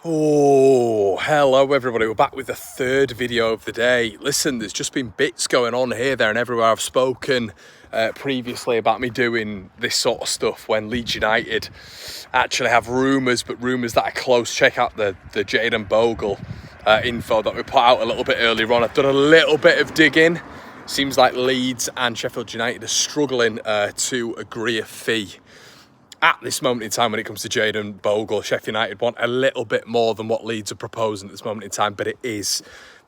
Oh, hello everybody, we're back with the third video of the day. Listen, there's just been bits going on here, there and everywhere. I've spoken previously about me doing this sort of stuff when Leeds United actually have rumours, but rumours that are close. Check out the Jayden Bogle info that we put out a little bit earlier on. I've done a little bit of digging. Seems like Leeds and Sheffield United are struggling to agree a fee. At this moment in time, when it comes to Jayden Bogle, Sheffield United want a little bit more than what Leeds are proposing at this moment in time, but they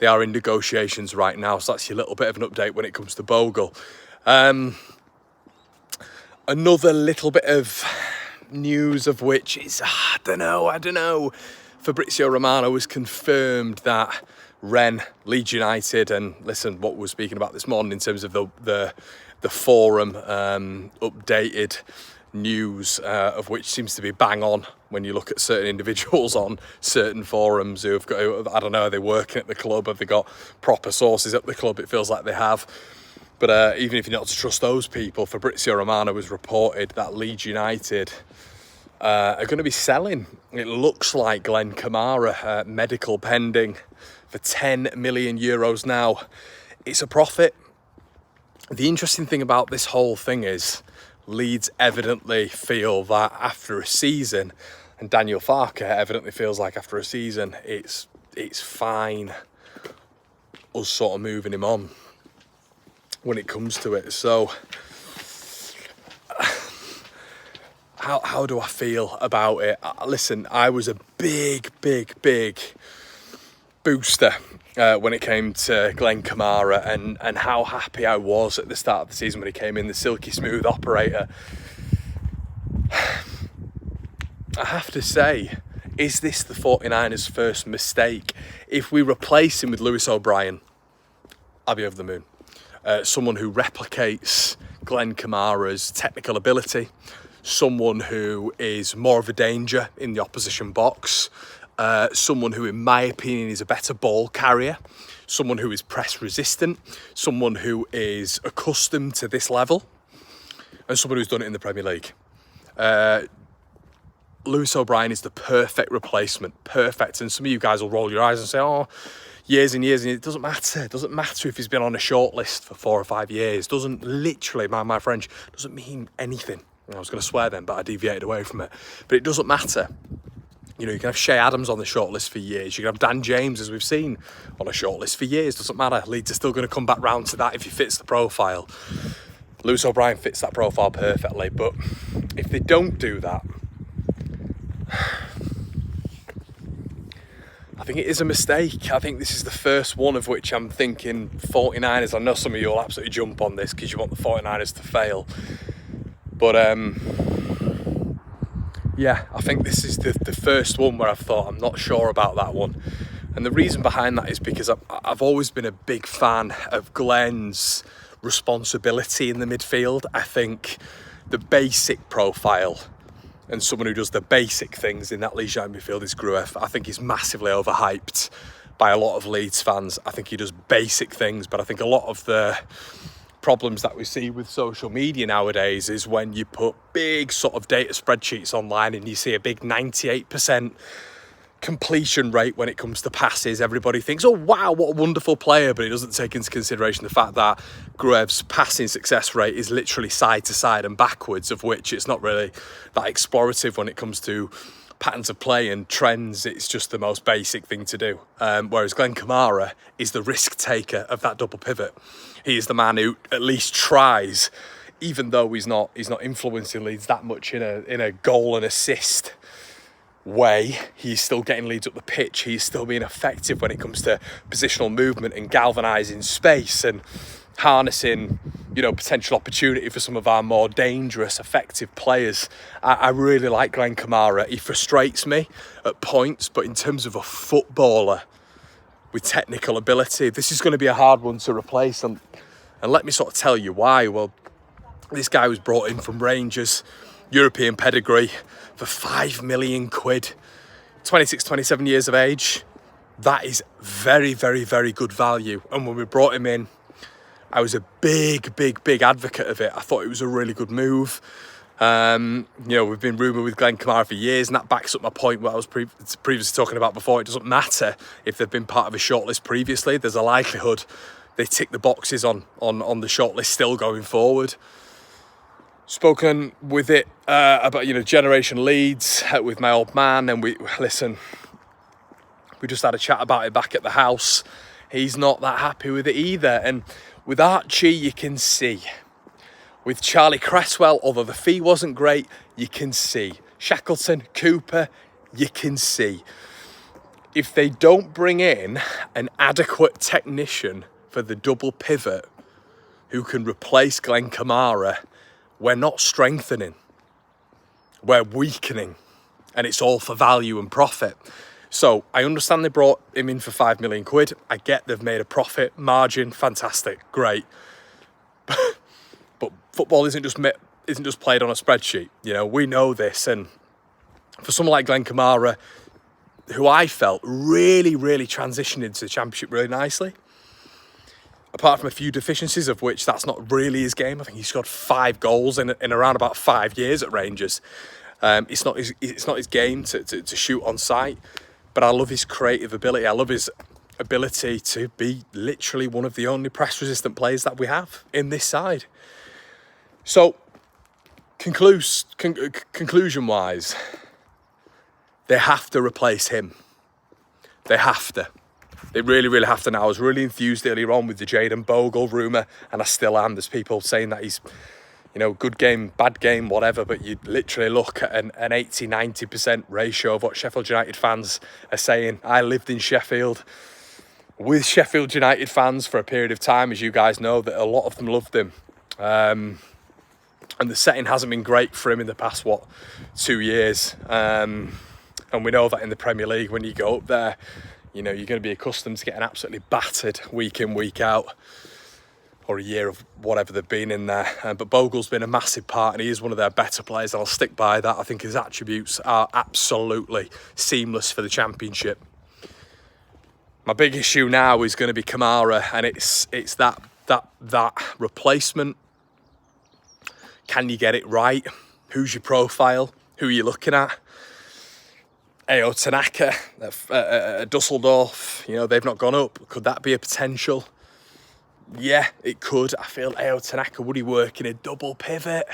are in negotiations right now, so that's your little bit of an update when it comes to Bogle. Another little bit of news of which is, I don't know. Fabrizio Romano has confirmed that Leeds United, and listen, what we're speaking about this morning in terms of the forum updated news, of which seems to be bang on when you look at certain individuals on certain forums who have got, I don't know, are they working at the club? Have they got proper sources at the club? It feels like they have. But even if you're not to trust those people, Fabrizio Romano has reported that Leeds United are going to be selling, it looks like, Glenn Kamara, medical pending, for €10 million now. It's a profit. The interesting thing about this whole thing is Leeds evidently feel that after a season, and Daniel Farke evidently feels like after a season, it's fine us sort of moving him on when it comes to it. So how do I feel about it? Listen, I was a big booster when it came to Glenn Kamara and how happy I was at the start of the season when he came in, the silky smooth operator. I have to say, is this the 49ers' first mistake? If we replace him with Lewis O'Brien, I'll be over the moon. Someone who replicates Glenn Kamara's technical ability, someone who is more of a danger in the opposition box, someone who, in my opinion, is a better ball carrier, someone who is press resistant, someone who is accustomed to this level, and someone who's done it in the Premier League. Lewis O'Brien is the perfect replacement, perfect. And some of you guys will roll your eyes and say, oh, years and years, and it doesn't matter. It doesn't matter if he's been on a short list for 4 or 5 years. Doesn't literally, my French, doesn't mean anything. I was going to swear then, but I deviated away from it. But it doesn't matter. You know, you can have Shea Adams on the shortlist for years. You can have Dan James, as we've seen, on a shortlist for years. Doesn't matter. Leeds are still going to come back round to that if he fits the profile. Lewis O'Brien fits that profile perfectly. But if they don't do that, I think it is a mistake. I think this is the first one of which I'm thinking 49ers. I know some of you will absolutely jump on this because you want the 49ers to fail. But yeah, I think this is the first one where I've thought I'm not sure about that one. And the reason behind that is because I've always been a big fan of Glenn's responsibility in the midfield. I think the basic profile and someone who does the basic things in that Leeds United midfield is Grueff. I think he's massively overhyped by a lot of Leeds fans. I think he does basic things, but I think a lot of the problems that we see with social media nowadays is when you put big sort of data spreadsheets online and you see a big 98% completion rate when it comes to passes. Everybody thinks, oh wow, what a wonderful player, but it doesn't take into consideration the fact that Grueff's passing success rate is literally side to side and backwards, of which it's not really that explorative when it comes to patterns of play and trends. It's just the most basic thing to do. Whereas Glenn Kamara is the risk taker of that double pivot. He is the man who at least tries, even though he's not influencing Leeds that much in a goal and assist way. He's still getting Leeds up the pitch. He's still being effective when it comes to positional movement and galvanising space and harnessing, you know, potential opportunity for some of our more dangerous, effective players. I really like Glenn Kamara. He frustrates me at points, but in terms of a footballer with technical ability, this is going to be a hard one to replace. And let me sort of tell you why. Well, this guy was brought in from Rangers, European pedigree, for £5 million. 26, 27 years of age. That is very good value. And when we brought him in, I was a big advocate of it. I thought it was a really good move. You know, we've been rumoured with Glenn Kamara for years, and that backs up my point what I was previously talking about before. It doesn't matter if they've been part of a shortlist previously. There's a likelihood they tick the boxes on the shortlist still going forward. Spoken with it about, you know, Generation Leeds with my old man, and we just had a chat about it back at the house. He's not that happy with it either. And with Archie, you can see. With Charlie Cresswell, although the fee wasn't great, you can see. Shackleton, Cooper, you can see. If they don't bring in an adequate technician for the double pivot who can replace Glenn Kamara, we're not strengthening. We're weakening. And it's all for value and profit. So I understand they brought him in for £5 million. I get they've made a profit margin, fantastic, great. But football isn't just played on a spreadsheet. You know, we know this. And for someone like Glenn Kamara, who I felt really, really transitioned into the Championship really nicely, apart from a few deficiencies, of which that's not really his game. I think he scored 5 goals in around about 5 years at Rangers. It's not his game to shoot on sight. But I love his creative ability. I love his ability to be literally one of the only press-resistant players that we have in this side. So, conclusion-wise, they have to replace him. They have to. They really, really have to now. I was really enthused earlier on with the Jayden Bogle rumour, and I still am. There's people saying that he's, you know, good game, bad game, whatever, but you literally look at an 80-90% ratio of what Sheffield United fans are saying. I lived in Sheffield with Sheffield United fans for a period of time, as you guys know, that a lot of them loved him. And the setting hasn't been great for him in the past, 2 years. And we know that in the Premier League, when you go up there, you know, you're going to be accustomed to getting absolutely battered week in, week out, or a year of whatever they've been in there. But Bogle's been a massive part, and he is one of their better players, and I'll stick by that. I think his attributes are absolutely seamless for the Championship. My big issue now is going to be Kamara, and it's that replacement. Can you get it right? Who's your profile? Who are you looking at? Ayo Tanaka at Dusseldorf, you know, they've not gone up. Could that be a potential? Yeah, it could. I feel Ayo Tanaka, would he work in a double pivot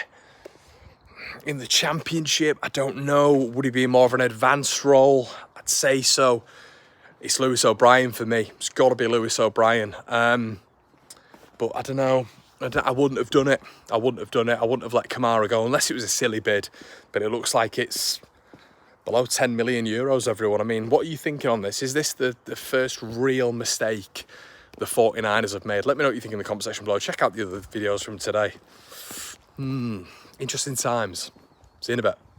in the Championship? I don't know. Would he be more of an advanced role? I'd say so. It's Lewis O'Brien for me. It's got to be Lewis O'Brien. But I don't know. I wouldn't have done it. I wouldn't have let Kamara go unless it was a silly bid. But it looks like it's below 10 million euros, everyone. I mean, what are you thinking on this? Is this the first real mistake the 49ers have made? Let me know what you think in the comment section below. Check out the other videos from today. Interesting times. See you in a bit.